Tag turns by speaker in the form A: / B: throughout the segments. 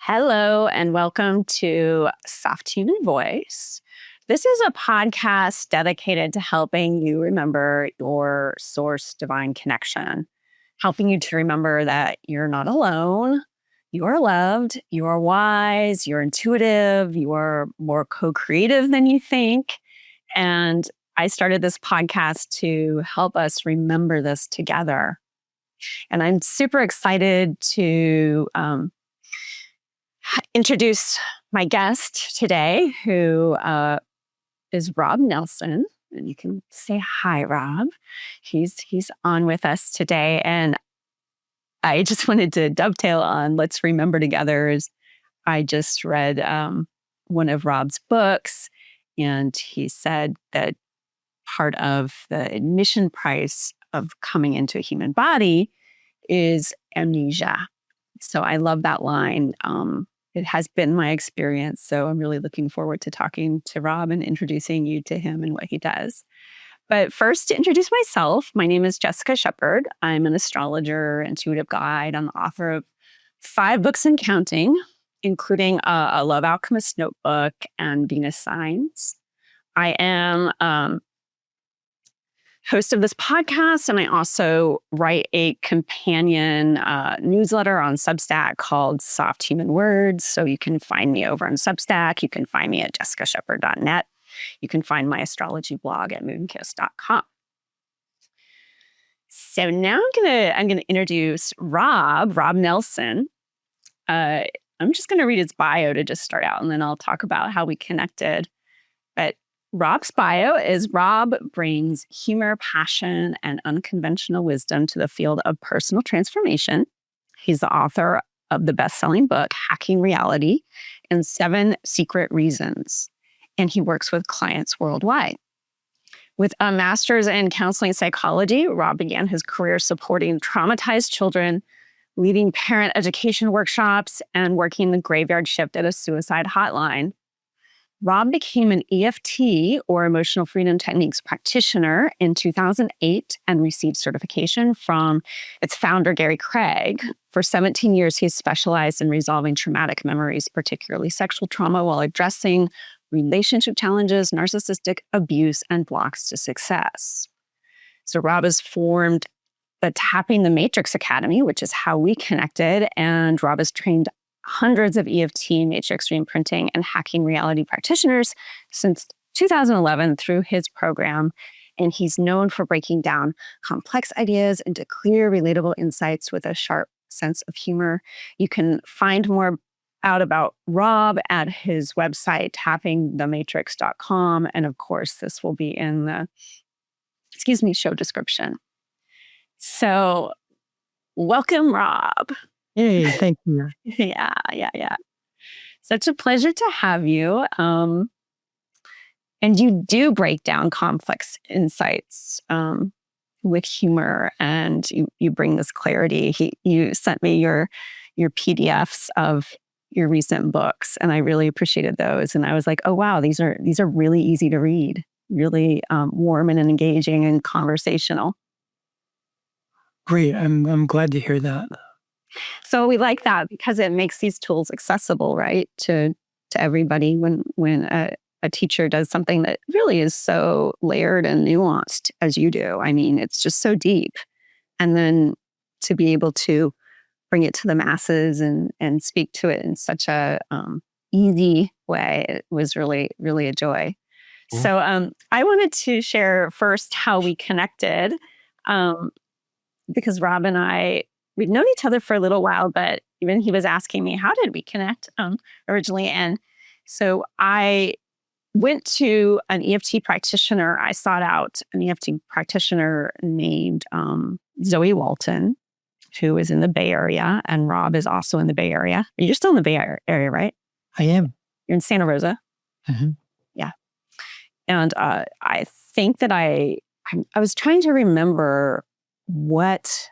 A: Hello, and welcome to Soft Human Voice. This is a podcast dedicated to helping you remember your source divine connection, helping you to remember that you're not alone, you are loved, you are wise, you're intuitive, you are more co-creative than you think. And I started this podcast to help us remember this together. And I'm super excited to introduce my guest today, who is Rob Nelson. And you can say hi, Rob. He's on with us today. And I just wanted to dovetail on Let's Remember Together. As I just read one of Rob's books, and he said that part of the admission price of coming into a human body is amnesia. So I love that line. It has been my experience. So I'm really looking forward to talking to Rob and introducing you to him and what he does. But first, to introduce myself, my name is Jessica Shepard. I'm an astrologer, intuitive guide. I'm the author of 5 books and counting, including a Love Alchemist notebook and Venus Signs. I am host of this podcast, and I also write a companion newsletter on Substack called Soft Human Words. So you can find me over on Substack. You can find me at jessicashepard.net. You can find my astrology blog at moonkiss.com. So now I'm gonna introduce Rob Nelson. I'm just gonna read his bio to just start out, and then I'll talk about how we connected. But Rob's bio is Rob brings humor, passion, and unconventional wisdom to the field of personal transformation. He's the author of the best-selling book, Hacking Reality and 7 Secret Reasons. And he works with clients worldwide. With a master's in counseling psychology, Rob began his career supporting traumatized children, leading parent education workshops, and working the graveyard shift at a suicide hotline. Rob became an EFT, or Emotional Freedom Techniques practitioner, in 2008 and received certification from its founder, Gary Craig. For 17 years, he has specialized in resolving traumatic memories, particularly sexual trauma, while addressing relationship challenges, narcissistic abuse, and blocks to success. So Rob has formed the Tapping the Matrix Academy, which is how we connected, and Rob has trained hundreds of EFT, Matrix Re-Imprinting, and Hacking Reality practitioners since 2011 through his program. And he's known for breaking down complex ideas into clear, relatable insights with a sharp sense of humor. You can find more out about Rob at his website, tappingthematrix.com. And of course, this will be in the, show description. So welcome, Rob.
B: Hey, thank you.
A: Yeah. Such a pleasure to have you. And you do break down complex insights with humor, and you bring this clarity. You sent me your PDFs of your recent books, and I really appreciated those. And I was like, oh wow, these are really easy to read, really warm and engaging and conversational.
B: Great. I'm glad to hear that.
A: So we like that because it makes these tools accessible, right, to everybody. When a teacher does something that really is so layered and nuanced as you do, I mean, it's just so deep. And then to be able to bring it to the masses and speak to it in such a easy way, it was really, really a joy. Mm-hmm. So I wanted to share first how we connected, because Rob and we'd known each other for a little while, but even he was asking me, how did we connect originally? And so I went to an EFT practitioner. I sought out an EFT practitioner named Zoe Walton, who is in the Bay Area, and Rob is also in the Bay Area. You're still in the Bay Area, right?
B: I am.
A: You're in Santa Rosa?
B: Mm-hmm.
A: Yeah. And I think that I was trying to remember what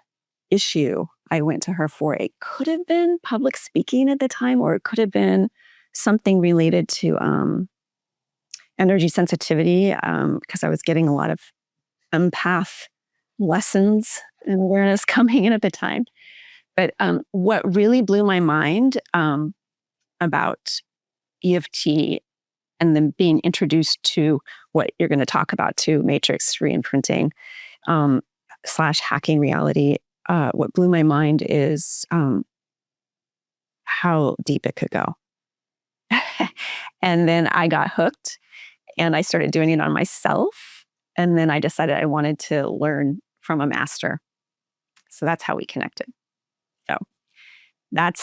A: issue I went to her for. It could have been public speaking at the time, or it could have been something related to energy sensitivity, because I was getting a lot of empath lessons and awareness coming in at the time. But what really blew my mind about EFT and then being introduced to what you're going to talk about too, Matrix Re-Imprinting / hacking reality. What blew my mind is how deep it could go. And then I got hooked and I started doing it on myself. And then I decided I wanted to learn from a master. So that's how we connected. So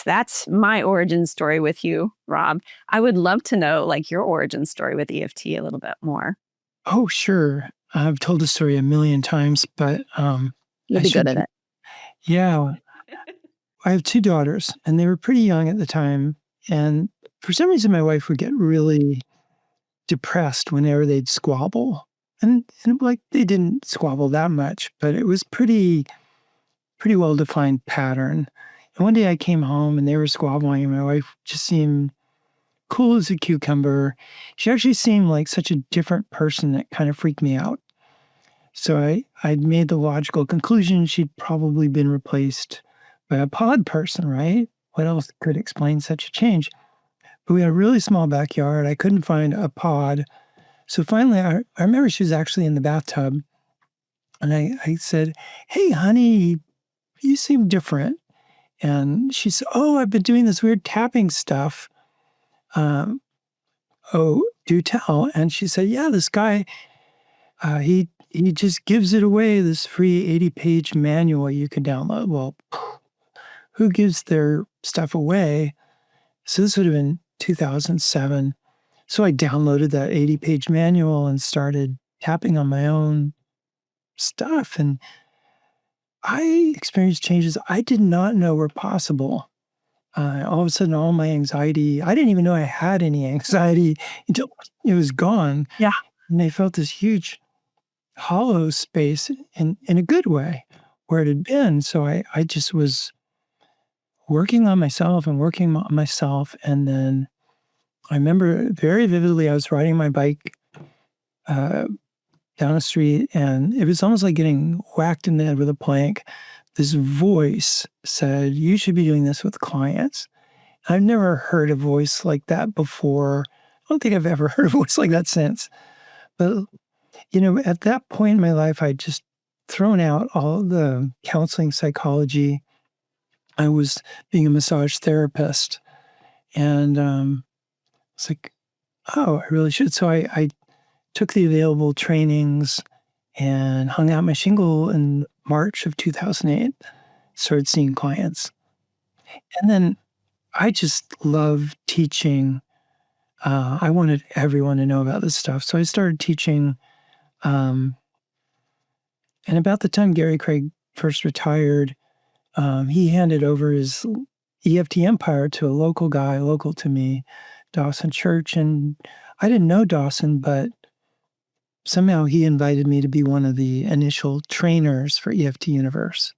A: that's my origin story with you, Rob. I would love to know like your origin story with EFT a little bit more.
B: Oh, sure. I've told the story a million times, but
A: You'll be good at it.
B: Yeah. I have 2 daughters, and they were pretty young at the time. And for some reason, my wife would get really depressed whenever they'd squabble. And like they didn't squabble that much, but it was pretty well-defined pattern. And one day I came home and they were squabbling, and my wife just seemed cool as a cucumber. She actually seemed like such a different person that kind of freaked me out. So I'd made the logical conclusion she'd probably been replaced by a pod person, right? What else could explain such a change? But we had a really small backyard. I couldn't find a pod. So finally, I remember she was actually in the bathtub. And I said, "Hey, honey, you seem different." And she said, "Oh, I've been doing this weird tapping stuff." Um, "Oh, do tell." And she said, "Yeah, this guy, he just gives it away, this free 80-page manual you can download." Well, who gives their stuff away? So this would have been 2007. So I downloaded that 80-page manual and started tapping on my own stuff. And I experienced changes I did not know were possible. All of a sudden, all my anxiety, I didn't even know I had any anxiety until it was gone.
A: Yeah.
B: And I felt this huge hollow space in a good way where it had been. So I just was working on myself and working on myself. And then I remember very vividly, I was riding my bike down the street, and it was almost like getting whacked in the head with a plank. This voice said, "You should be doing this with clients." I've never heard a voice like that before. I don't think I've ever heard a voice like that since. But, at that point in my life, I'd just thrown out all the counseling psychology. I was being a massage therapist. And it's like, oh, I really should. So I took the available trainings and hung out my shingle in March of 2008, started seeing clients. And then I just love teaching. I wanted everyone to know about this stuff. So I started teaching. And about the time Gary Craig first retired, he handed over his EFT empire to a local guy, local to me, Dawson Church. And I didn't know Dawson, but somehow he invited me to be one of the initial trainers for EFT Universe.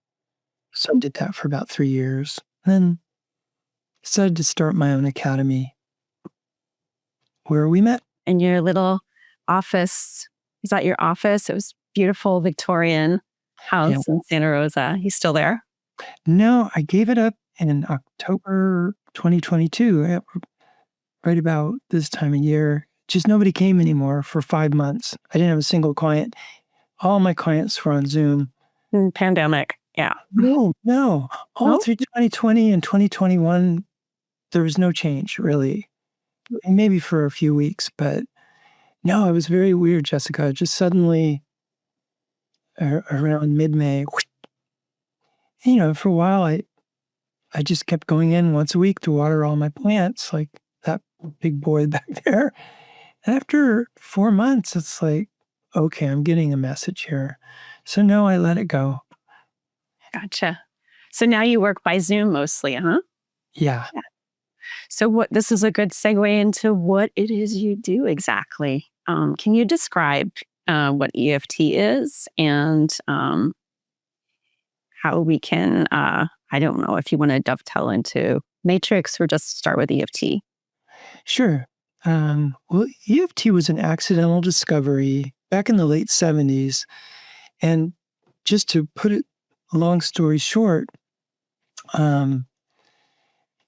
B: So I did that for about 3 years. Then decided to start my own academy where we met.
A: In your little office. Is that your office? It was beautiful Victorian house in Santa Rosa. He's still there?
B: No, I gave it up in October 2022, right about this time of year. Just nobody came anymore for 5 months. I didn't have a single client. All my clients were on Zoom.
A: Pandemic. Yeah.
B: No. All through 2020 and 2021, there was no change, really. Maybe for a few weeks, but no, it was very weird, Jessica. Just suddenly, around mid-May, for a while, I just kept going in once a week to water all my plants, like that big boy back there. And after 4 months, it's like, okay, I'm getting a message here. So no, I let it go.
A: Gotcha. So now you work by Zoom mostly, huh?
B: Yeah.
A: So this is a good segue into what it is you do exactly. Can you describe what EFT is and how we can, I don't know if you want to dovetail into Matrix or just start with EFT?
B: Sure. Well, EFT was an accidental discovery back in the late 70s. And just to put it, long story short,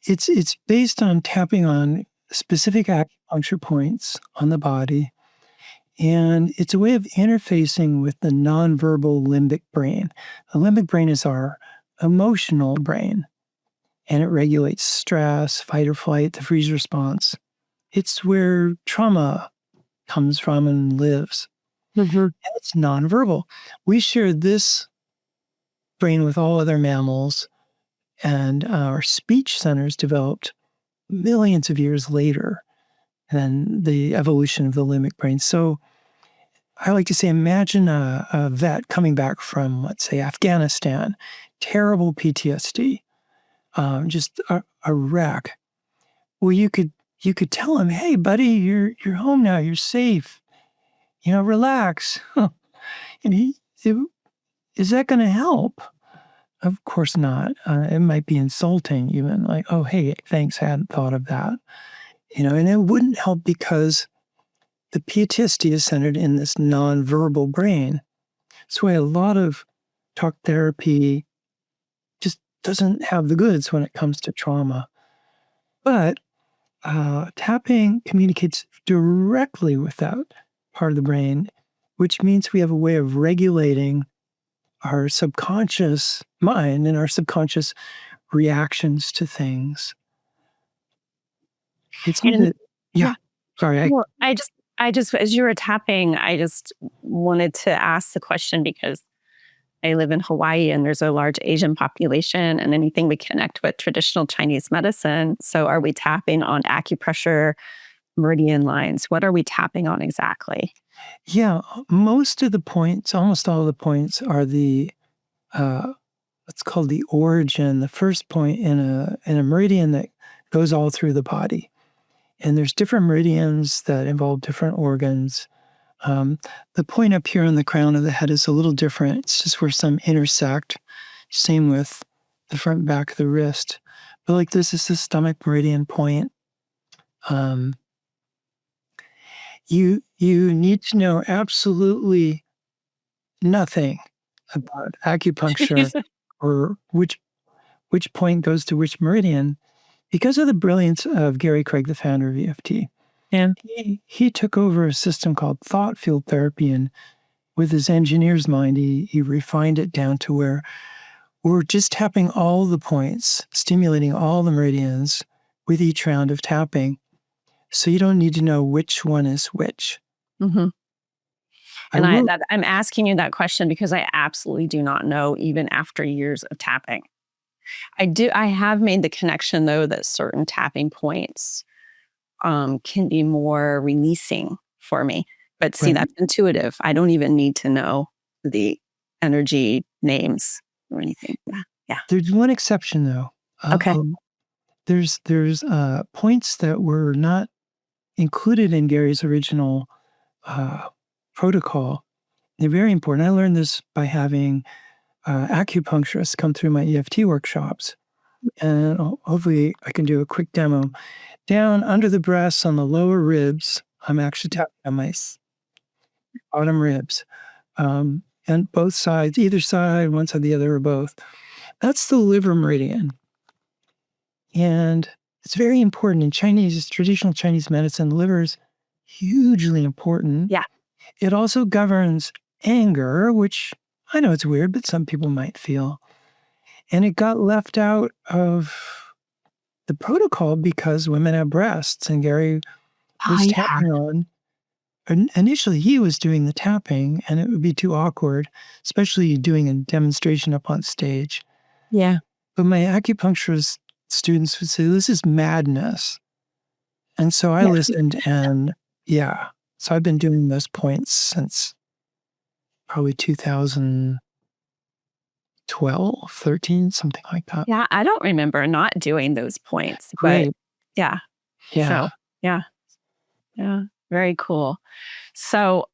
B: It's based on tapping on specific acupuncture points on the body, and it's a way of interfacing with the nonverbal limbic brain. The limbic brain is our emotional brain, and it regulates stress, fight or flight, the freeze response. It's where trauma comes from and lives. And it's nonverbal. We share this brain with all other mammals, and our speech centers developed millions of years later than the evolution of the limbic brain. So I like to say, imagine a vet coming back from, let's say, Afghanistan, terrible PTSD, just a wreck. Well, you could tell him, "Hey, buddy, you're home now. You're safe. Relax." And is that going to help? Of course not. It might be insulting, even like, "Oh, hey, thanks, hadn't thought of that." And it wouldn't help because the PTSD is centered in this nonverbal brain. That's why a lot of talk therapy just doesn't have the goods when it comes to trauma. But tapping communicates directly with that part of the brain, which means we have a way of regulating our subconscious mind and our subconscious reactions to things. It's
A: And
B: yeah.
A: yeah,
B: Sorry.
A: well, I just, as you were tapping, I just wanted to ask the question because I live in Hawaii and there's a large Asian population, and anything we connect with traditional Chinese medicine. So, are we tapping on acupressure, meridian lines? What are we tapping on exactly?
B: Yeah, most of the points, almost all of the points are the what's called the origin, the first point in a meridian that goes all through the body. And there's different meridians that involve different organs. The point up here on the crown of the head is a little different. It's just where some intersect. Same with the front and back of the wrist. But like this is the stomach meridian point. You need to know absolutely nothing about acupuncture or which point goes to which meridian because of the brilliance of Gary Craig, the founder of EFT. And he took over a system called thought field therapy, and with his engineer's mind, he refined it down to where we're just tapping all the points, stimulating all the meridians with each round of tapping. So you don't need to know which one is which.
A: Mm-hmm. And I'm asking you that question because I absolutely do not know, even after years of tapping. I have made the connection, though, that certain tapping points can be more releasing for me. But see,
B: Right.
A: that's intuitive. I don't even need to know the energy names or anything. Yeah.
B: There's one exception, though.
A: Okay.
B: There's points that were not included in Gary's original protocol. They're very important. I learned this by having acupuncturists come through my EFT workshops. And hopefully I can do a quick demo. Down under the breasts on the lower ribs, I'm actually tapping on my bottom ribs. And both sides, either side, one side, the other, or both. That's the liver meridian. And it's very important in traditional Chinese medicine. The liver is hugely important.
A: Yeah.
B: It also governs anger, which I know it's weird, but some people might feel. And it got left out of the protocol because women have breasts, and Gary was tapping on. Initially, he was doing the tapping, and it would be too awkward, especially doing a demonstration up on stage.
A: Yeah.
B: But my acupuncturist students would say, "This is madness." And so I listened, and yeah. So I've been doing those points since probably 2012, 13, something like that.
A: Yeah. I don't remember not doing those points, but
B: Great.
A: yeah.
B: Yeah.
A: So, yeah. Yeah. Very cool. So,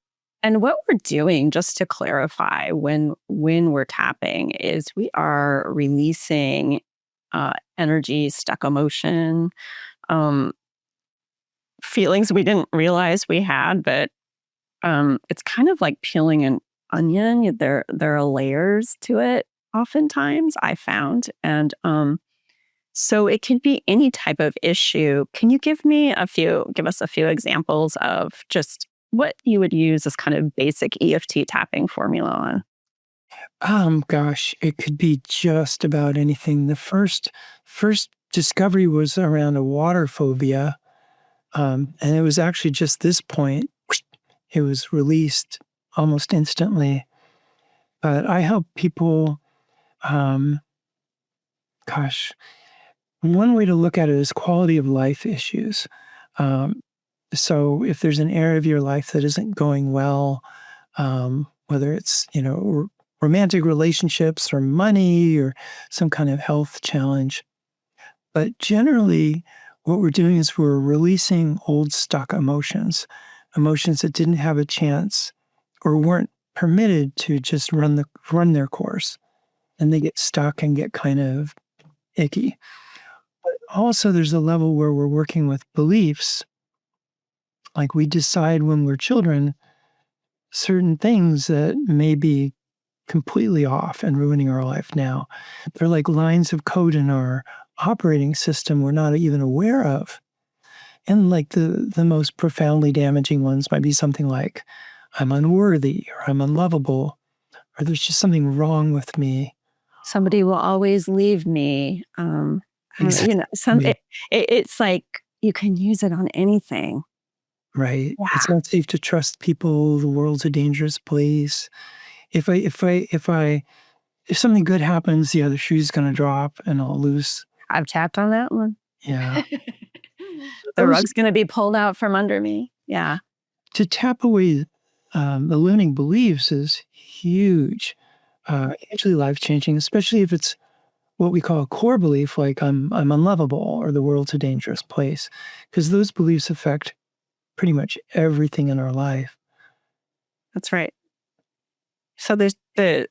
A: and what we're doing, just to clarify, when we're tapping, is we are releasing energy, stuck emotion, um, feelings we didn't realize we had. But it's kind of like peeling an onion. There are layers to it. Oftentimes, I found, and So it can be any type of issue. Can you give us a few examples of just what you would use as kind of basic EFT tapping formula on?
B: Gosh, it could be just about anything. The first discovery was around a water phobia, and it was actually just this point. It was released almost instantly. But I help people. Um, gosh, one way to look at it is quality of life issues. Um, so if there's an area of your life that isn't going well, whether it's romantic relationships or money or some kind of health challenge, but generally what we're doing is we're releasing old stuck emotions, emotions that didn't have a chance or weren't permitted to just run their course, and they get stuck and get kind of icky. But also there's a level where we're working with beliefs. Like we decide when we're children certain things that may be completely off and ruining our life now. They're like lines of code in our operating system we're not even aware of. And like the most profoundly damaging ones might be something like, I'm unworthy or I'm unlovable or there's just something wrong with me.
A: Somebody will always leave me.
B: Exactly.
A: It's like you can use it on anything.
B: Right.
A: Yeah.
B: It's not safe to trust people. The world's a dangerous place. If something good happens, the other shoe's going to drop and I'll lose.
A: I've tapped on that one.
B: Yeah.
A: The
B: Those
A: rug's gonna be pulled out from under me. Yeah.
B: to tap away the limiting beliefs is huge, hugely life changing, especially if it's what we call a core belief, like I'm unlovable or the world's a dangerous place, because those beliefs affect pretty much everything in our life.
A: That's right. So there's the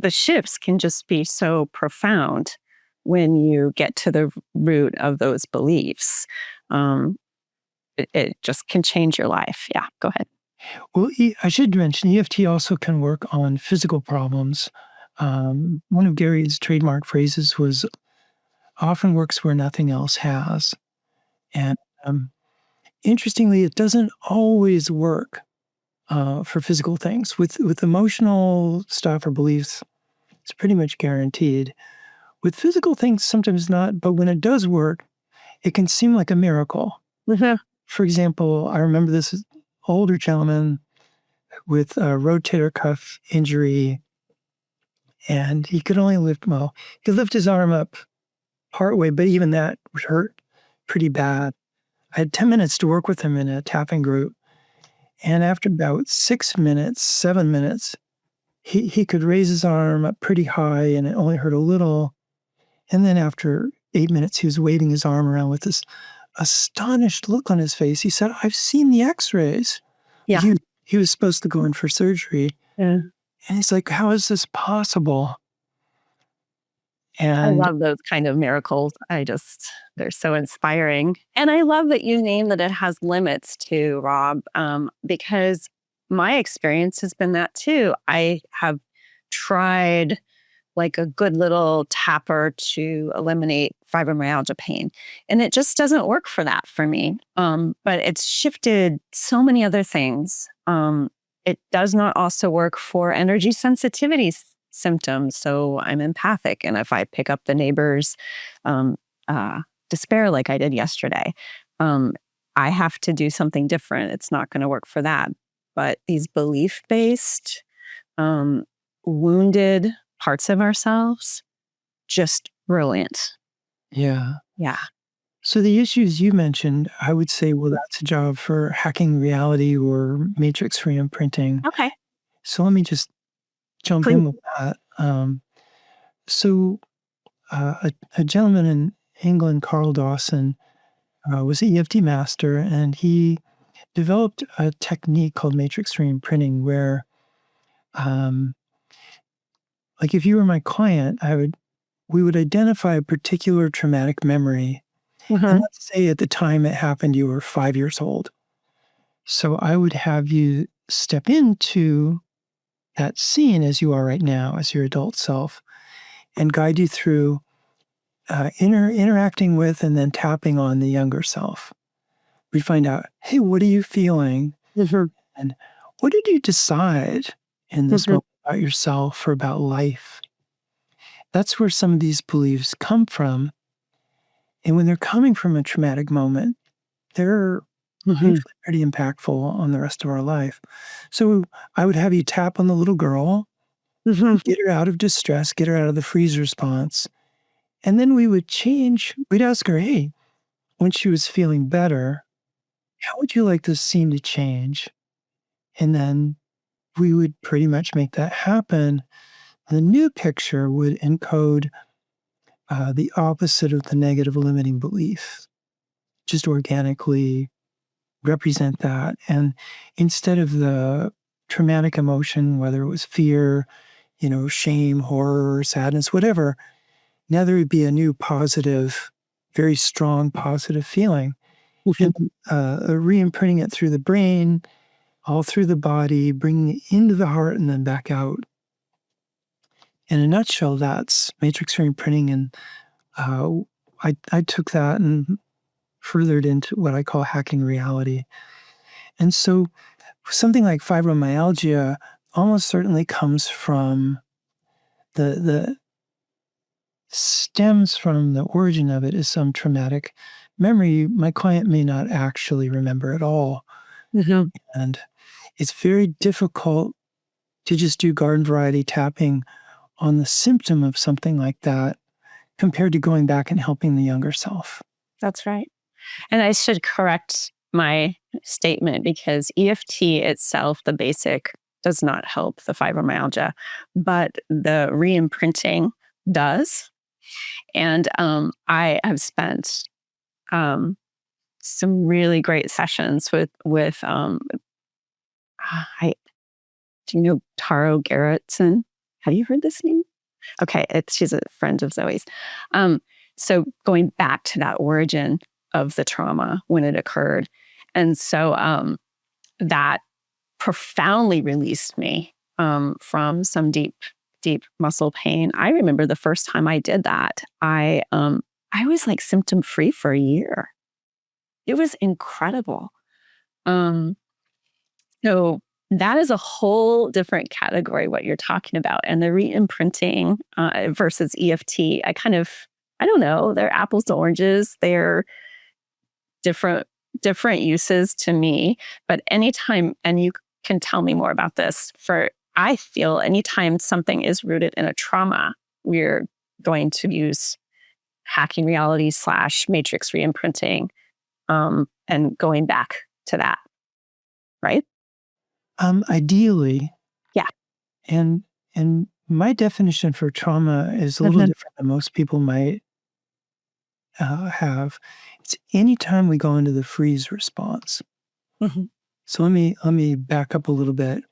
A: shifts can just be so profound when you get to the root of those beliefs. Um, it just can change your life. Yeah, go ahead.
B: Well, I should mention EFT also can work on physical problems. One of Gary's trademark phrases was often works where nothing else has. And interestingly, it doesn't always work for physical things. With emotional stuff or beliefs, it's pretty much guaranteed. With physical things, sometimes not, but when it does work, it can seem like a miracle.
A: Mhm.
B: For example, I remember this older gentleman with a rotator cuff injury, and he could only he could lift his arm up partway, but even that would hurt pretty bad. I had 10 minutes to work with him in a tapping group. And after about 6 minutes, 7 minutes, he could raise his arm up pretty high and it only hurt a little. And then after 8 minutes, he was waving his arm around with this astonished look on his face. He said, I've seen the x-rays.
A: Yeah.
B: He was supposed to go in for surgery.
A: Yeah.
B: And he's like, how is this possible?
A: I
B: And
A: love those kind of miracles. They're so inspiring. And I love that you name that it has limits too, Rob, because my experience has been that too. I have tried like a good little tapper to eliminate fibromyalgia pain. And it just doesn't work for that for me. But it's shifted so many other things. It does not also work for energy sensitivity symptoms. So I'm empathic. And if I pick up the neighbor's um, despair like I did yesterday, um, I have to do something different. It's not going to work for that. But these belief based, wounded parts of ourselves, just brilliant.
B: yeah.
A: Yeah.
B: So the issues you mentioned, I would say, well, that's a job for hacking reality or matrix re-imprinting.
A: Okay.
B: So let me just jump
A: Please.
B: in with that. So a gentleman in England, Carl Dawson, was an EFT master, and he developed a technique called matrix re-imprinting where, um, like if you were my client, we would identify a particular traumatic memory. And
A: Mhm.
B: let's say at the time it happened, you were 5 years old. So I would have you step into that scene as you are right now, as your adult self, and guide you through interacting with and then tapping on the younger self. We'd find out, hey, what are you feeling? And what did you decide in this moment about yourself or about life? That's where some of these beliefs come from. And when they're coming from a traumatic moment, they're usually pretty impactful on the rest of our life. So I would have you tap on the little girl, get her out of distress, get her out of the freeze response. And then we would change. We'd ask her, hey, when she was feeling better, how would you like this scene to change? And then we would pretty much make that happen. The new picture would encode the opposite of the negative limiting belief, just organically represent that. And instead of the traumatic emotion, whether it was fear, shame, horror, sadness, whatever, now there would be a new positive, very strong positive feeling. And re-imprinting it through the brain, all through the body, bringing it into the heart and then back out. In a nutshell, that's matrix re-imprinting. And I took that and furthered into what I call hacking reality. And so something like fibromyalgia almost certainly comes from the stems from the origin of it is some traumatic memory my client may not actually remember at all. And it's very difficult to just do garden variety tapping on the symptom of something like that compared to going back and helping the younger self.
A: That's right. And I should correct my statement because EFT itself, the basic, does not help the fibromyalgia, but the re-imprinting does. And I have spent some really great sessions with do you know Taro Gerritsen? Have you heard this name? Okay, she's a friend of Zoe's. So going back to that origin of the trauma when it occurred. And so that profoundly released me from some deep muscle pain. I remember the first time I did that, I was like symptom free for a year. It was incredible. So that is a whole different category, what you're talking about. And the re-imprinting versus EFT, I don't know, they're apples to oranges. They're different uses to me. But anytime, and you can tell me more about this, I feel anytime something is rooted in a trauma, we're going to use hacking reality / matrix re-imprinting and going back to that, right?
B: Ideally.
A: Yeah.
B: And my definition for trauma is a little different than most people might have. It's anytime we go into the freeze response. So let me back up a little bit.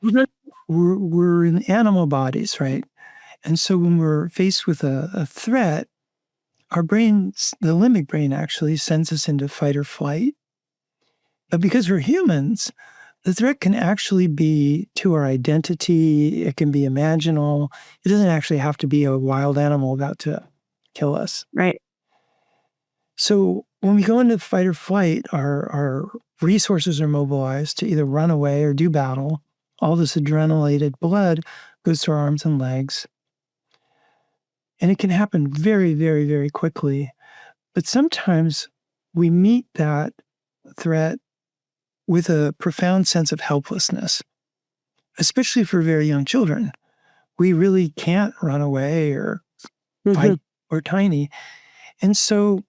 B: We're in animal bodies, right? And so when we're faced with a threat, our brains, the limbic brain actually sends us into fight or flight. But because we're humans, the threat can actually be to our identity. It can be imaginal. It doesn't actually have to be a wild animal about to kill us.
A: Right.
B: So when we go into fight or flight, our resources are mobilized to either run away or do battle. All this adrenalated blood goes to our arms and legs. And it can happen very, very, very quickly. But sometimes we meet that threat with a profound sense of helplessness, especially for very young children. We really can't run away or fight. We're tiny. And so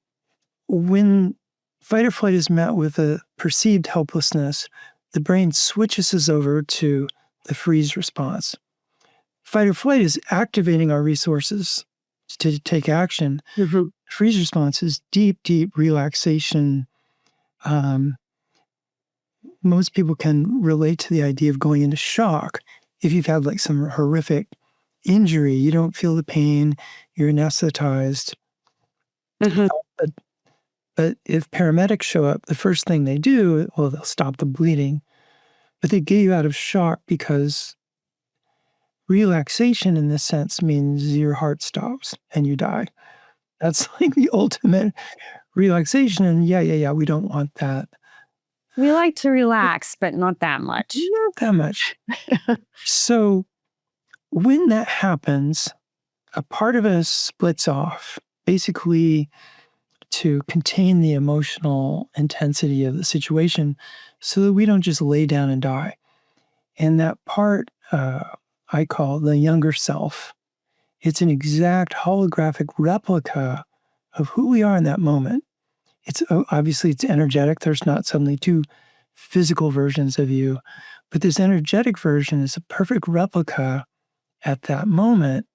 B: when fight or flight is met with a perceived helplessness, the brain switches us over to the freeze response. Fight or flight is activating our resources to take action. Freeze response is deep, deep relaxation. Most people can relate to the idea of going into shock. If you've had like some horrific injury, you don't feel the pain, you're anesthetized. But if paramedics show up, the first thing they do, well, they'll stop the bleeding, but they get you out of shock because relaxation in this sense means your heart stops and you die. That's like the ultimate relaxation. And yeah, we don't want that.
A: We like to relax, but not that much.
B: Not that much. So when that happens, a part of us splits off, basically to contain the emotional intensity of the situation so that we don't just lay down and die. And that part I call the younger self. It's an exact holographic replica of who we are in that moment. It's obviously it's energetic. There's not suddenly two physical versions of you, but this energetic version is a perfect replica at that moment.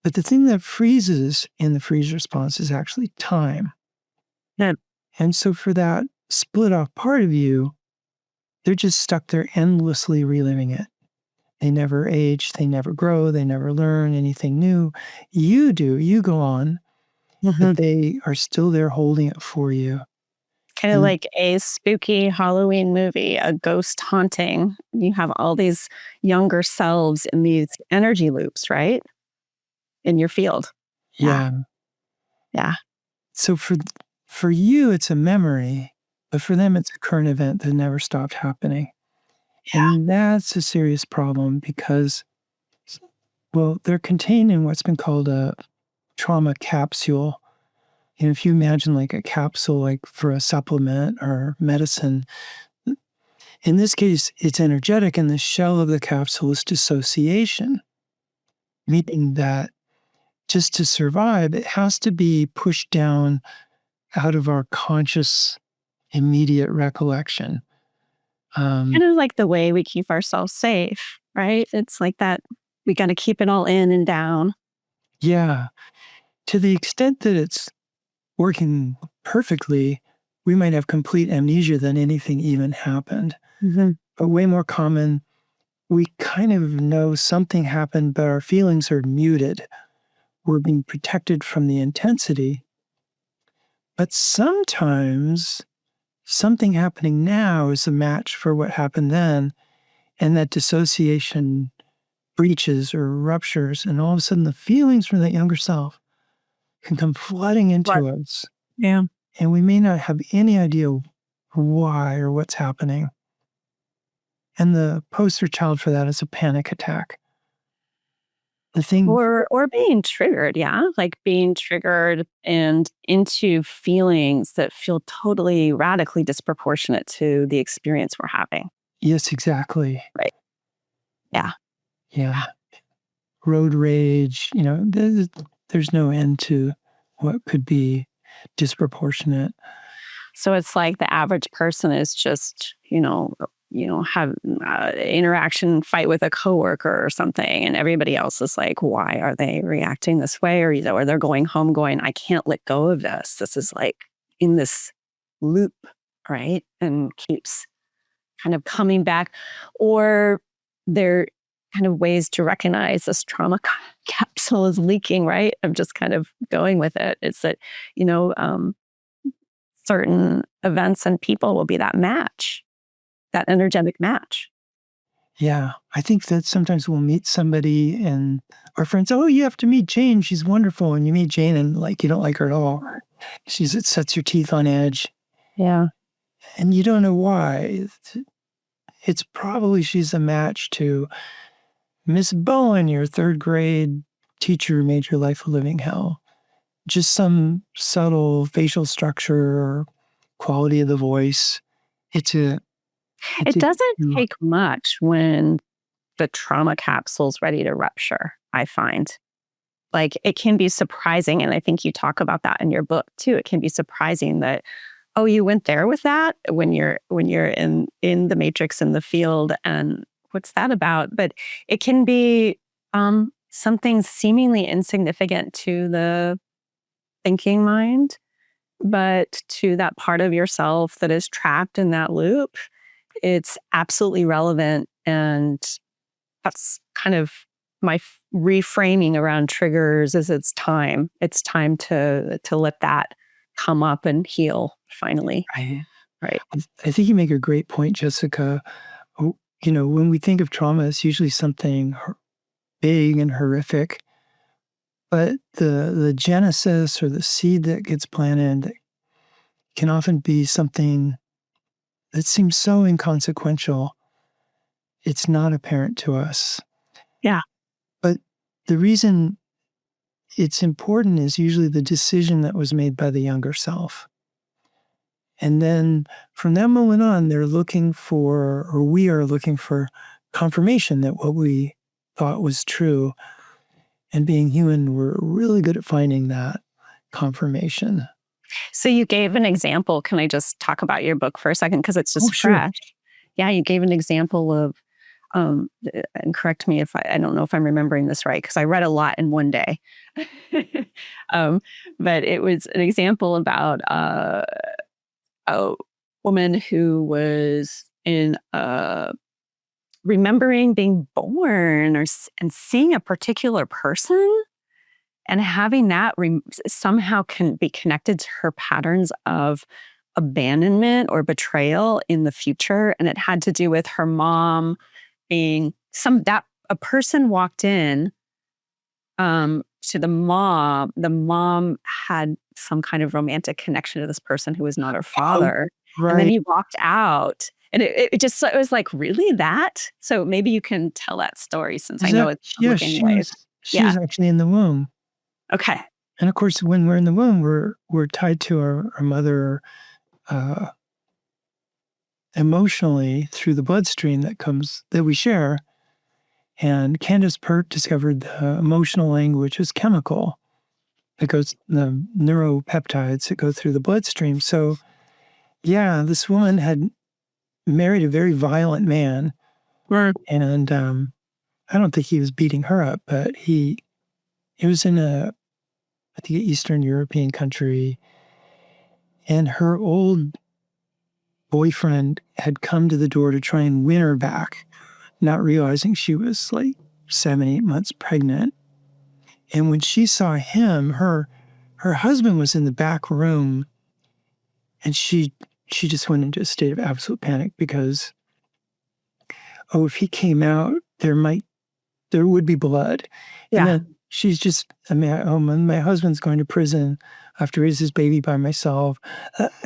B: But the thing that freezes in the freeze response is actually time.
A: Yeah.
B: And so for that split off part of you, they're just stuck there endlessly reliving it. They never age, they never grow, they never learn anything new. You do, you go on, but they are still there holding it for you.
A: Kind of like a spooky Halloween movie, a ghost haunting. You have all these younger selves in these energy loops, right? In your field.
B: Yeah.
A: Yeah.
B: So for you, it's a memory, but for them, it's a current event that never stopped happening. And that's a serious problem because, well, they're contained in what's been called a trauma capsule. And if you imagine like a capsule, like for a supplement or medicine, in this case, it's energetic, and the shell of the capsule is dissociation, meaning that just to survive, it has to be pushed down out of our conscious, immediate recollection.
A: Kind of like the way we keep ourselves safe, right? It's like that we got to keep it all in and down.
B: Yeah. To the extent that it's working perfectly, we might have complete amnesia that anything even happened. But way more common, we kind of know something happened, but our feelings are muted. We're being protected from the intensity. But sometimes something happening now is a match for what happened then, and that dissociation breaches or ruptures, and all of a sudden the feelings from that younger self can come flooding into us.
A: Yeah.
B: And we may not have any idea why or what's happening. And the poster child for that is a panic attack. The thing,
A: Or being triggered, yeah. Like being triggered and into feelings that feel totally radically disproportionate to the experience we're having.
B: yes, exactly.
A: Right. Yeah.
B: Yeah. Road rage, there's no end to what could be disproportionate.
A: So it's like the average person is just, have interaction, fight with a coworker or something, and everybody else is like, why are they reacting this way? Or they're going home going, I can't let go of this. This is like in this loop, right? And keeps kind of coming back. Or they're kind of ways to recognize this trauma capsule is leaking, right? I'm just kind of going with it. It's that, certain events and people will be that match, that energetic match.
B: Yeah. I think that sometimes we'll meet somebody and our friends, oh, you have to meet Jane. She's wonderful. And you meet Jane and like you don't like her at all. It sets your teeth on edge.
A: Yeah.
B: And you don't know why. It's probably she's a match to Miss Bowen, your third grade teacher who made your life a living hell. Just some subtle facial structure or quality of the voice. It
A: doesn't take much when the trauma capsule's ready to rupture, I find. Like it can be surprising, and I think you talk about that in your book too. It can be surprising that, oh, you went there with that when you're in the matrix in the field, and what's that about? But it can be something seemingly insignificant to the thinking mind, but to that part of yourself that is trapped in that loop, it's absolutely relevant. And that's kind of my reframing around triggers is it's time. It's time to let that come up and heal finally. Right.
B: I think you make a great point, Jessica. When we think of trauma, it's usually something big and horrific. But the genesis or the seed that gets planted can often be something that seems so inconsequential, it's not apparent to us.
A: Yeah.
B: But the reason it's important is usually the decision that was made by the younger self. And then from that moment on, they're looking for, or we are looking for confirmation that what we thought was true. And being human, we're really good at finding that confirmation.
A: So you gave an example. Can I just talk about your book for a second? Because it's
B: Oh,
A: just
B: sure.
A: fresh. Yeah, you gave an example of, and correct me if I don't know if I'm remembering this right, because I read a lot in one day. um, but it was an example about a woman who was in remembering being born and seeing a particular person and having that somehow can be connected to her patterns of abandonment or betrayal in the future. And it had to do with her mom being that a person walked in to the mom. The mom had some kind of romantic connection to this person who was not her
B: Oh,
A: father. And then
B: right.
A: he walked out. And it was like, really that? So maybe you can tell that story since I know it's
B: Yeah,
A: public anyways.
B: she
A: Yeah.
B: was actually in the womb.
A: Okay.
B: And of course, when we're in the womb, we're tied to our mother uh, emotionally through the bloodstream that we share. And Candace Pert discovered the emotional language is chemical. It goes the neuropeptides that go through the bloodstream. So yeah, this woman had married a very violent man, and I don't think he was beating her up, but he was in I think, Eastern European country, and her old boyfriend had come to the door to try and win her back, not realizing she was like 7, 8 months pregnant. And when she saw him, her husband was in the back room, and she just went into a state of absolute panic because, oh, if he came out, there would be blood. And
A: Yeah.
B: then she's just, I mean, oh, my husband's going to prison. I have to raise this baby by myself.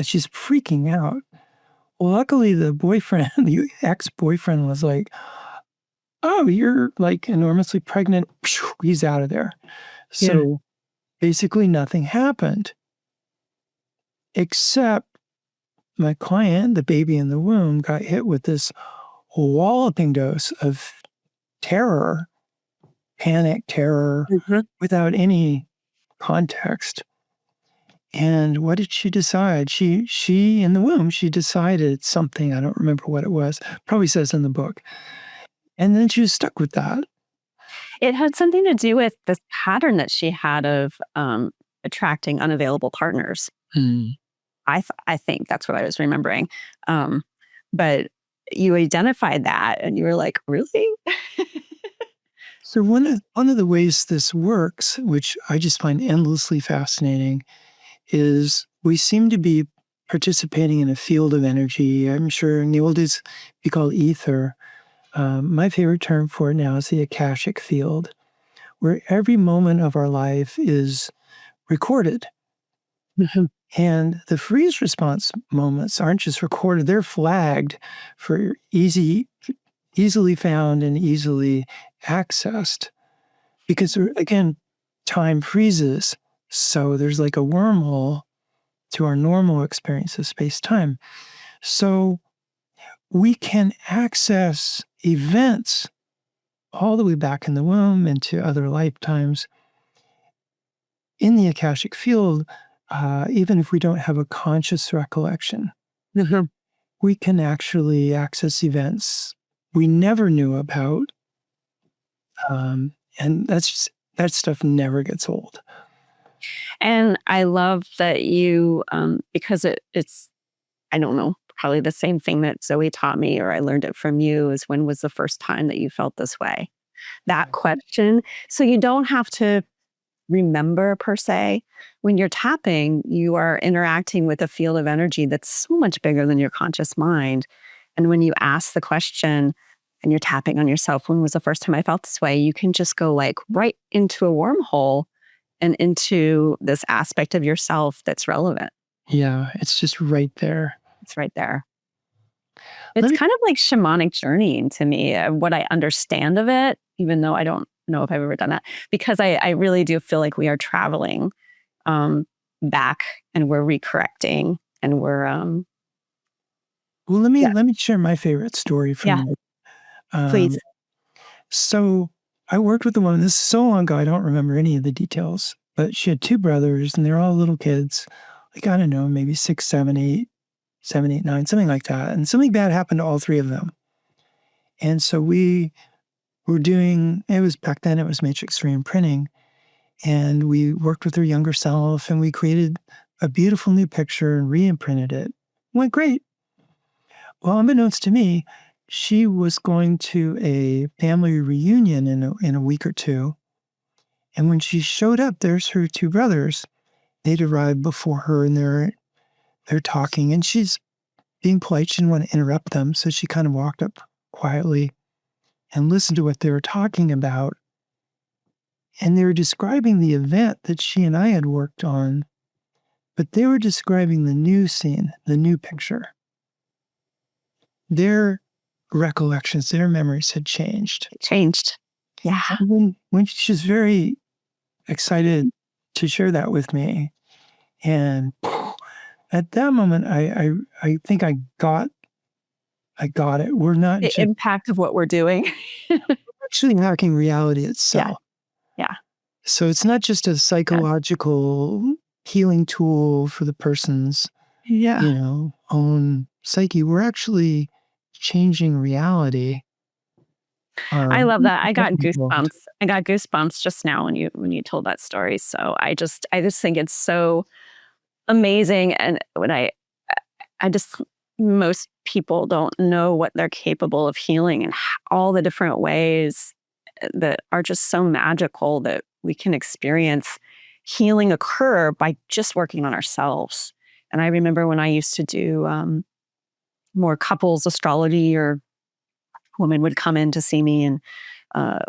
B: She's freaking out. Well, luckily, the boyfriend, the ex-boyfriend, was like, "Oh, you're like enormously pregnant." He's out of there.
A: Yeah.
B: So basically, nothing happened except my client, the baby in the womb, got hit with this walloping dose of terror, panic, terror,
A: Mhm.
B: without any context. And what did she decide? She in the womb, she decided something. I don't remember what it was. Probably says in the book. And then she was stuck with that.
A: It had something to do with this pattern that she had of attracting unavailable partners.
B: Mm.
A: I think that's what I was remembering. Um, but you identified that and you were like, really?
B: So one of the ways this works, which I just find endlessly fascinating, is we seem to be participating in a field of energy. I'm sure in the old days we call ether. My favorite term for it now is the Akashic field, where every moment of our life is recorded.
A: Mhm.
B: And the freeze response moments aren't just recorded, they're flagged for easily found and easily accessed. Because again, time freezes. So there's like a wormhole to our normal experience of space-time. So we can access events all the way back in the womb into other lifetimes in the Akashic field, even if we don't have a conscious recollection.
A: Mhm.
B: We can actually access events we never knew about, and that stuff never gets old.
A: And I love that you, because it's, I don't know, probably the same thing that Zoe taught me, or I learned it from you, is when was the first time that you felt this way? That question. So you don't have to remember per se. When you're tapping, you are interacting with a field of energy that's so much bigger than your conscious mind. And when you ask the question and you're tapping on yourself, when was the first time I felt this way? You can just go like right into a wormhole and into this aspect of yourself that's relevant.
B: Yeah, it's just right there.
A: It's right there.
B: Let
A: It's
B: me
A: kind of like shamanic journeying to me, what I understand of it, even though I don't know if I've ever done that, because I really do feel like we are traveling um, back and we're recorrecting and we're,
B: well, let me
A: yeah,
B: let me share my favorite story from
A: yeah,
B: it.
A: please.
B: Um, so I worked with a woman. This is so long ago, I don't remember any of the details, but she had two brothers, and they're all little kids. Like, I don't know, maybe 6, 7, 8, 7, 8, 9, something like that. And something bad happened to all three of them. And so we were doing. It was back then. It was Matrix Re-Imprinting, and we worked with her younger self, and we created a beautiful new picture and re-imprinted it. Went great. Well, unbeknownst to me, she was going to a family reunion in a week or two. And when she showed up, there's her two brothers. They'd arrived before her, and they're talking, and she's being polite. She didn't want to interrupt them, so she kind of walked up quietly and listened to what they were talking about. And they were describing the event that she and I had worked on, but they were describing the new scene, the new picture. Their recollections, their memories had changed.
A: It changed. Yeah.
B: And when she was very excited to share that with me, and at that moment, I think I got it. We're not
A: The
B: just
A: impact of what we're doing.
B: actually hacking reality
A: Yeah.
B: itself.
A: Yeah.
B: So it's not just a
A: Yeah.
B: psychological healing tool for the person's,
A: Yeah.
B: own psyche. We're actually changing reality.
A: I love that. I got
B: Involved.
A: goosebumps. I got goosebumps just now when you told that story. So I just think it's so amazing. And when I just most people don't know what they're capable of healing and all the different ways that are just so magical that we can experience healing occur by just working on ourselves. And I remember when I used to do more couples astrology, or women would come in to see me, and uh,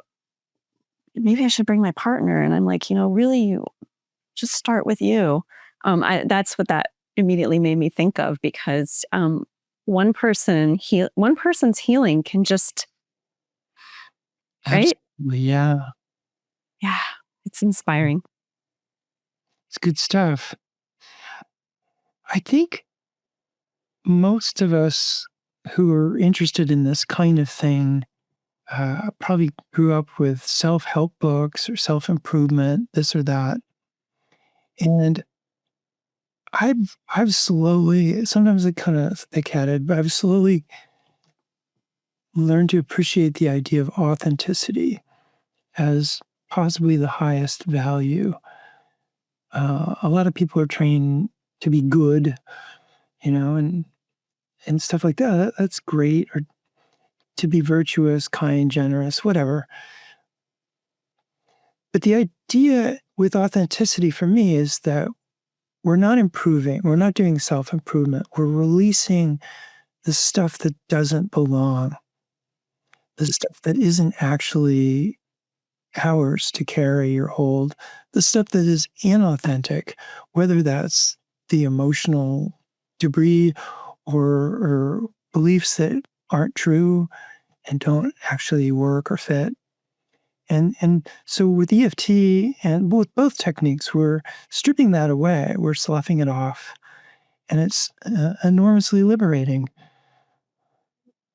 A: maybe I should bring my partner. And I'm like, really, just start with you. That's what that immediately made me think of, because one person's healing can just, right?
B: Absolutely, yeah.
A: Yeah, it's inspiring.
B: It's good stuff. I think most of us who are interested in this kind of thing probably grew up with self-help books or self-improvement, this or that. And I've slowly, sometimes I kind of thick-headed, but I've slowly learned to appreciate the idea of authenticity as possibly the highest value. A lot of people are trained to be good, and stuff like that. That's great. Or to be virtuous, kind, generous, whatever. But the idea with authenticity for me is that we're not improving, we're not doing self improvement, we're releasing the stuff that doesn't belong, the stuff that isn't actually ours to carry or hold, the stuff that is inauthentic, whether that's the emotional debris or beliefs that aren't true and don't actually work or fit. And so with EFT and with both techniques, we're stripping that away. We're sloughing it off, and it's enormously liberating.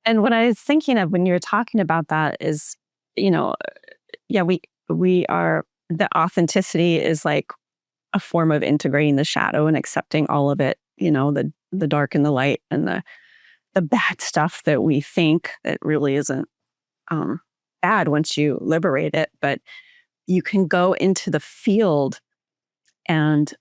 A: And what I was thinking of when you were talking about that is, you know, yeah, we are the authenticity is like a form of integrating the shadow and accepting all of it, the dark and the light and the bad stuff that we think that really isn't um, bad once you liberate it. But you can go into the field and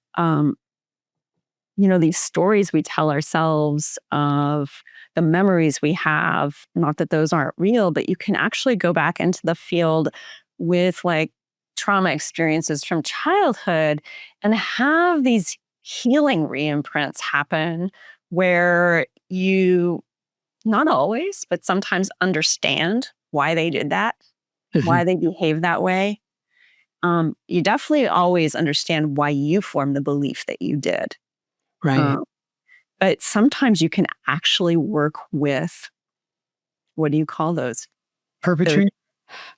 A: these stories we tell ourselves of the memories we have, not that those aren't real, but you can actually go back into the field with like trauma experiences from childhood and have these healing re-imprints happen where you not always, but sometimes understand why they did that, why they behave that way. you definitely always understand why you formed the belief that you did.
B: Right.
A: But sometimes you can actually work with, what do you call those?
B: Perpetrator.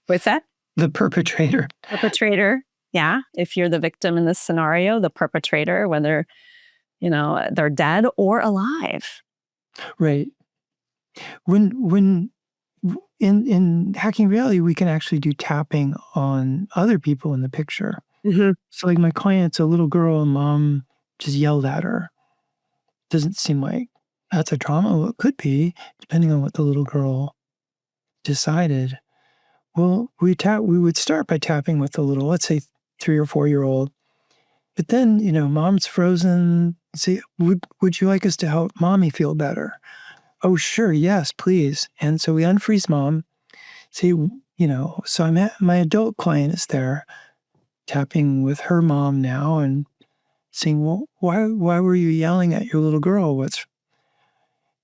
A: What's that?
B: The perpetrator.
A: Perpetrator. Yeah. If you're the victim in this scenario, the perpetrator, whether, they're dead or alive.
B: Right. When in hacking reality, we can actually do tapping on other people in the picture.
A: Mm-hmm.
B: So like my client's a little girl and mom just yelled at her. Doesn't seem like that's a trauma. Well, it could be, depending on what the little girl decided. Well, we would start by tapping with the little, let's say 3 or 4-year-old. But then, mom's frozen. Say, would you like us to help mommy feel better? Oh, sure, yes, please. And so we unfreeze mom. Say, so my adult client is there tapping with her mom now and saying, well, why were you yelling at your little girl?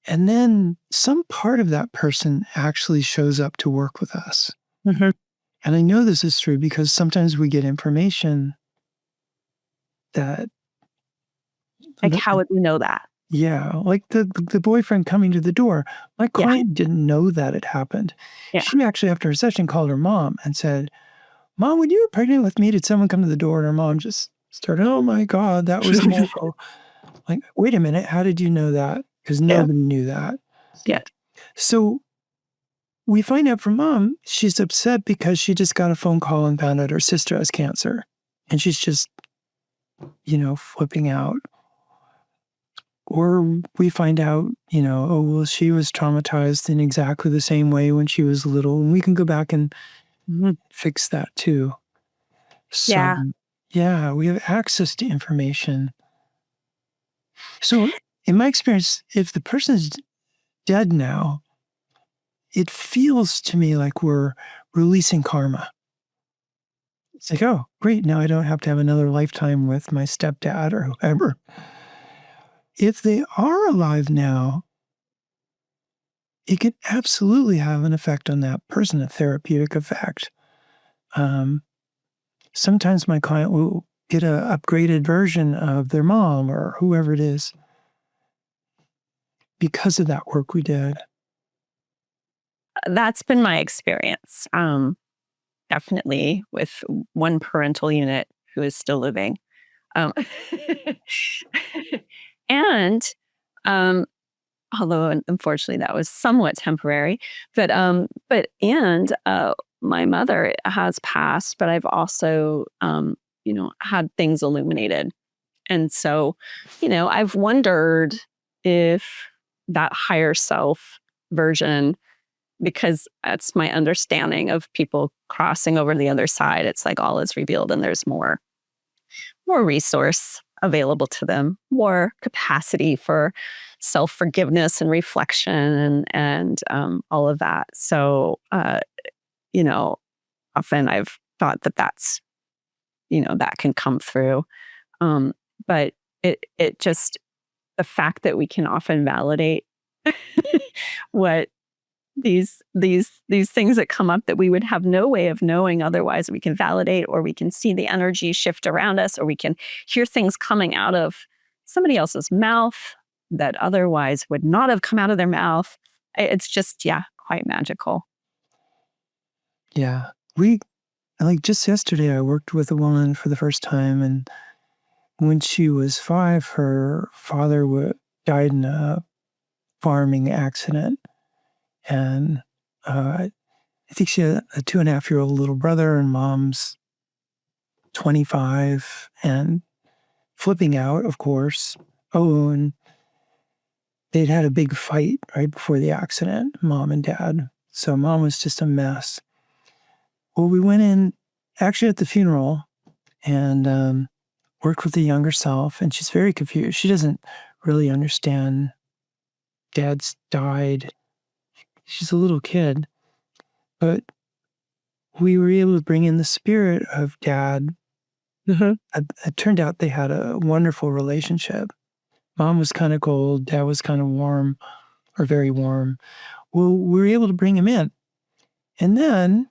B: And then some part of that person actually shows up to work with us.
A: Mm-hmm.
B: And I know this is true because sometimes we get information that,
A: Like, how would we know that?
B: yeah, like the boyfriend coming to the door. My
A: Yeah.
B: client didn't know that it happened.
A: Yeah.
B: She actually, after her session, called her mom and said, Mom, when you were pregnant with me, did someone come to the door? And her mom just started, oh my God, that was awful. Like, wait a minute, how did you know that? Because nobody knew that.
A: Yeah.
B: So we find out from mom, she's upset because she just got a phone call and found out her sister has cancer. And she's just, flipping out. Or we find out, oh, well, she was traumatized in exactly the same way when she was little. And we can go back and fix that too. So, yeah, we have access to information. So, in my experience, if the person's dead now, it feels to me like we're releasing karma. It's like, oh, great, now I don't have to have another lifetime with my stepdad or whoever. If they are alive now, it could absolutely have an effect on that person, a therapeutic effect. Sometimes my client will get an upgraded version of their mom or whoever it is because of that work we did.
A: That's been my experience. Definitely with one parental unit who is still living. Um, and although unfortunately that was somewhat temporary, but my mother has passed, but I've also had things illuminated. And so, I've wondered if that higher self version, because that's my understanding of people crossing over the other side. It's like all is revealed and there's more resource available to them, more capacity for self-forgiveness and reflection and all of that. So, often I've thought that that's, that can come through. But it just, the fact that we can often validate what these things that come up that we would have no way of knowing otherwise, we can validate, or we can see the energy shift around us, or we can hear things coming out of somebody else's mouth that otherwise would not have come out of their mouth. It's just, quite magical.
B: Yeah. Just yesterday, I worked with a woman for the first time, and when she was 5, her father died in a farming accident. And I think she had a 2.5-year-old little brother, and mom's 25 and flipping out, of course. Oh, and they'd had a big fight right before the accident, mom and dad. So mom was just a mess. Well, we went in actually at the funeral and worked with the younger self, and she's very confused. She doesn't really understand dad's died. She's a little kid, but we were able to bring in the spirit of dad. It turned out they had a wonderful relationship. Mom was kind of cold, dad was kind of warm, or very warm. Well, we were able to bring him in. And then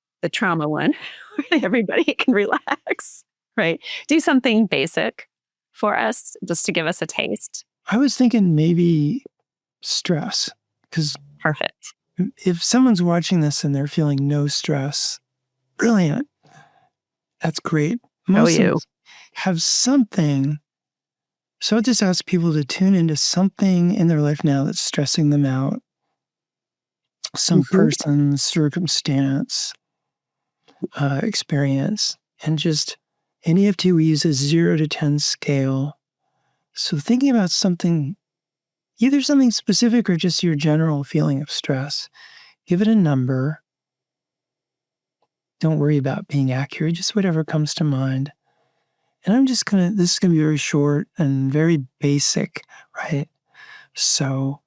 A: the trauma one, where everybody can relax, right? Do something basic for us just to give us a taste.
B: I was thinking maybe stress, because
A: Perfect.
B: if someone's watching this and they're feeling no stress, brilliant. That's great.
A: Show
B: Most of
A: you.
B: us have something. So I just ask people to tune into something in their life now that's stressing them out. Some person, circumstance, experience, and just in EFT we use a 0 to 10 scale. So thinking about something, either something specific or just your general feeling of stress, give it a number. Don't worry about being accurate, just whatever comes to mind. And this is gonna be very short and very basic, right? So,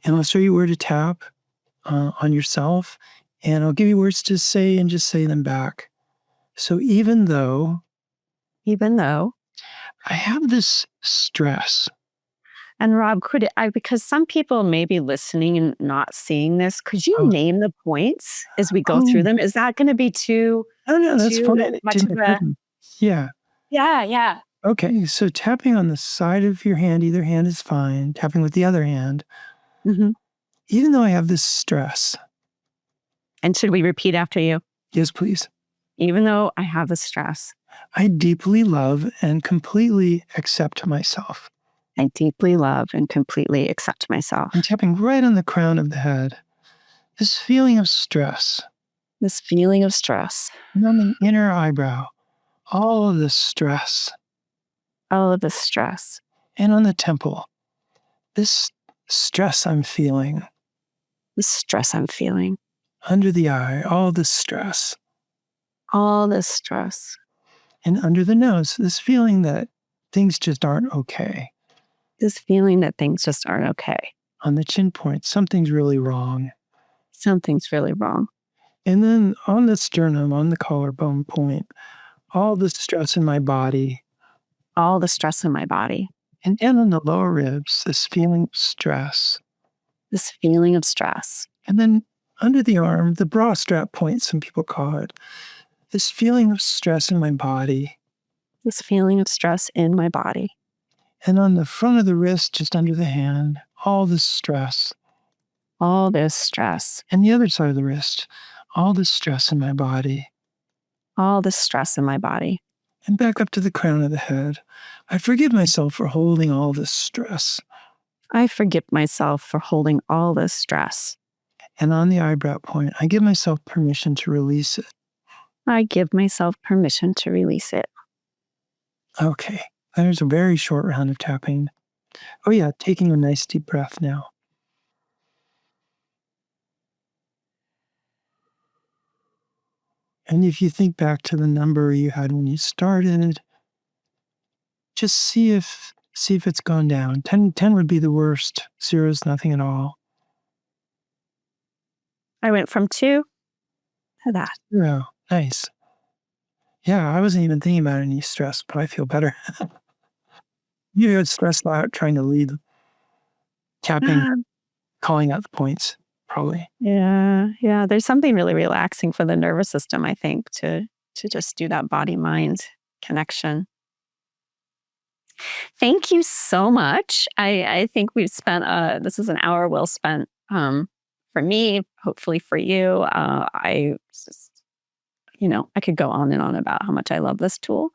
B: and I'll show you where to tap on yourself, and I'll give you words to say and just say them back. So even though I have this stress.
A: And Rob, because some people may be listening and not seeing this, could you name the points as we go through them? Is that going to be too
B: no, that's
A: too
B: fine. It
A: much
B: didn't
A: of
B: occur
A: a...
B: to me. Yeah.
A: Yeah.
B: Okay. So tapping on the side of your hand, either hand is fine. Tapping with the other hand.
A: Mm-hmm.
B: Even though I have this stress.
A: And should we repeat after you?
B: Yes, please.
A: Even though I have the stress,
B: I deeply love and completely accept myself.
A: I deeply love and completely accept myself.
B: I'm tapping right on the crown of the head. This feeling of stress.
A: This feeling of stress.
B: And on the inner eyebrow. All of the stress.
A: All of the stress.
B: And on the temple. This stress I'm feeling.
A: The stress I'm feeling.
B: Under the eye, all the stress.
A: All this stress.
B: And under the nose, this feeling that things just aren't okay.
A: This feeling that things just aren't okay.
B: On the chin point, something's really wrong.
A: Something's really wrong.
B: And then on the sternum, on the collarbone point, all the stress in my body.
A: All the stress in my body.
B: And then on the lower ribs, this feeling of stress.
A: This feeling of stress.
B: And then under the arm, the bra strap point, some people call it. This feeling of stress in my body.
A: This feeling of stress in my body.
B: And on the front of the wrist, just under the hand, all this stress.
A: All this stress.
B: And the other side of the wrist, all this stress in my body.
A: All this stress in my body.
B: And back up to the crown of the head. I forgive myself for holding all this stress.
A: I forgive myself for holding all this stress.
B: And on the eyebrow point, I give myself permission to release it.
A: I give myself permission to release it.
B: Okay, there's a very short round of tapping. Oh yeah, taking a nice deep breath now. And if you think back to the number you had when you started, just see if it's gone down. 10 would be the worst. 0 is nothing at all.
A: I went from 2 to that.
B: 0. Nice. Yeah, I wasn't even thinking about any stress, but I feel better. You got stressed out trying to lead, tapping, calling out the points, probably.
A: Yeah. There's something really relaxing for the nervous system, I think, to just do that body-mind connection. Thank you so much. I think we've spent, this is an hour well spent for me, hopefully for you. I could go on and on about how much I love this tool.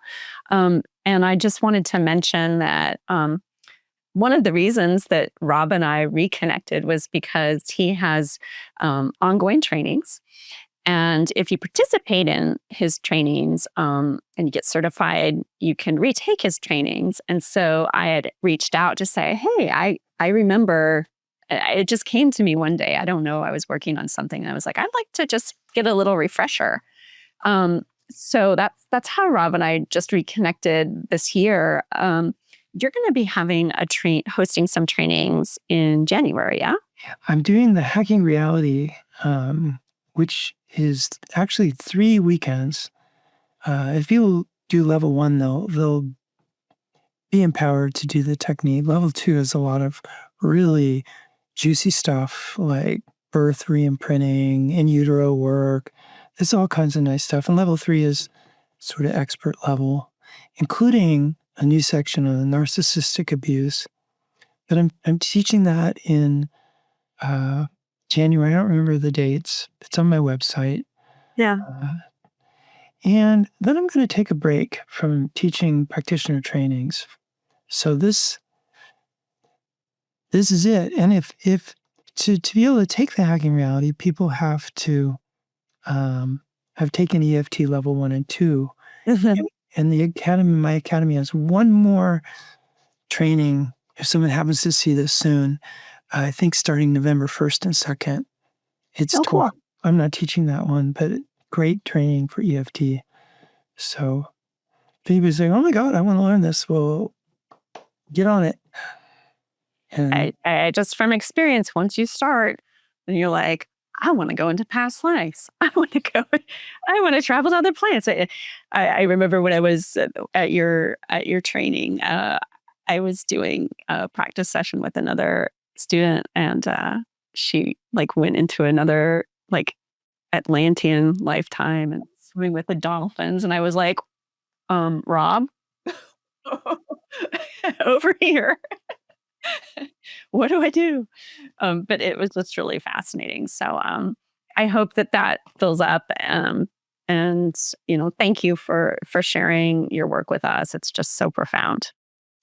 A: And I just wanted to mention that one of the reasons that Rob and I reconnected was because he has ongoing trainings. And if you participate in his trainings and you get certified, you can retake his trainings. And so I had reached out to say, hey, I remember, it just came to me one day. I don't know, I was working on something and I was like, I'd like to just get a little refresher. So that's how Rob and I just reconnected this year. You're going to be having hosting some trainings in January, yeah?
B: I'm doing the Hacking Reality, which is actually 3 weekends. If people do level 1, they'll be empowered to do the technique. Level 2 is a lot of really juicy stuff like birth re-imprinting, in utero work, It's all kinds of nice stuff. And level 3 is sort of expert level, including a new section on narcissistic abuse. But I'm teaching that in January. I don't remember the dates. It's on my website.
A: Yeah.
B: And then I'm going to take a break from teaching practitioner trainings. So this is it. And if to be able to take the hacking reality, people have to have taken EFT level 1 and 2. And the academy, my academy, has one more training. If someone happens to see this soon, I think starting November 1st and 2nd. It's
A: cool.
B: I'm not teaching that one, but great training for EFT. So if anybody's like, oh my God, I want to learn this, well, get on it. And
A: I just from experience, once you start, then you're like, I want to go into past lives. I want to travel to other planets. I remember when I was at your training, I was doing a practice session with another student, and she like went into another like Atlantean lifetime and swimming with the dolphins, and I was like, Rob, over here. What do I do? But it was just really fascinating. So I hope that fills up. And thank you for sharing your work with us. It's just so profound.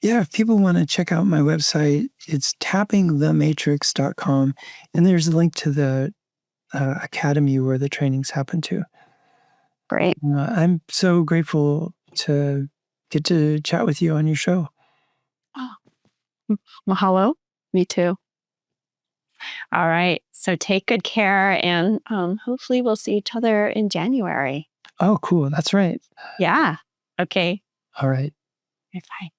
B: Yeah, if people want to check out my website, it's tappingthematrix.com. And there's a link to the academy where the trainings happen to.
A: Great.
B: I'm so grateful to get to chat with you on your show.
A: Mahalo. Me too. All right. So take good care, and hopefully we'll see each other in January.
B: Oh, cool. That's right.
A: Yeah. Okay.
B: All right.
A: Bye.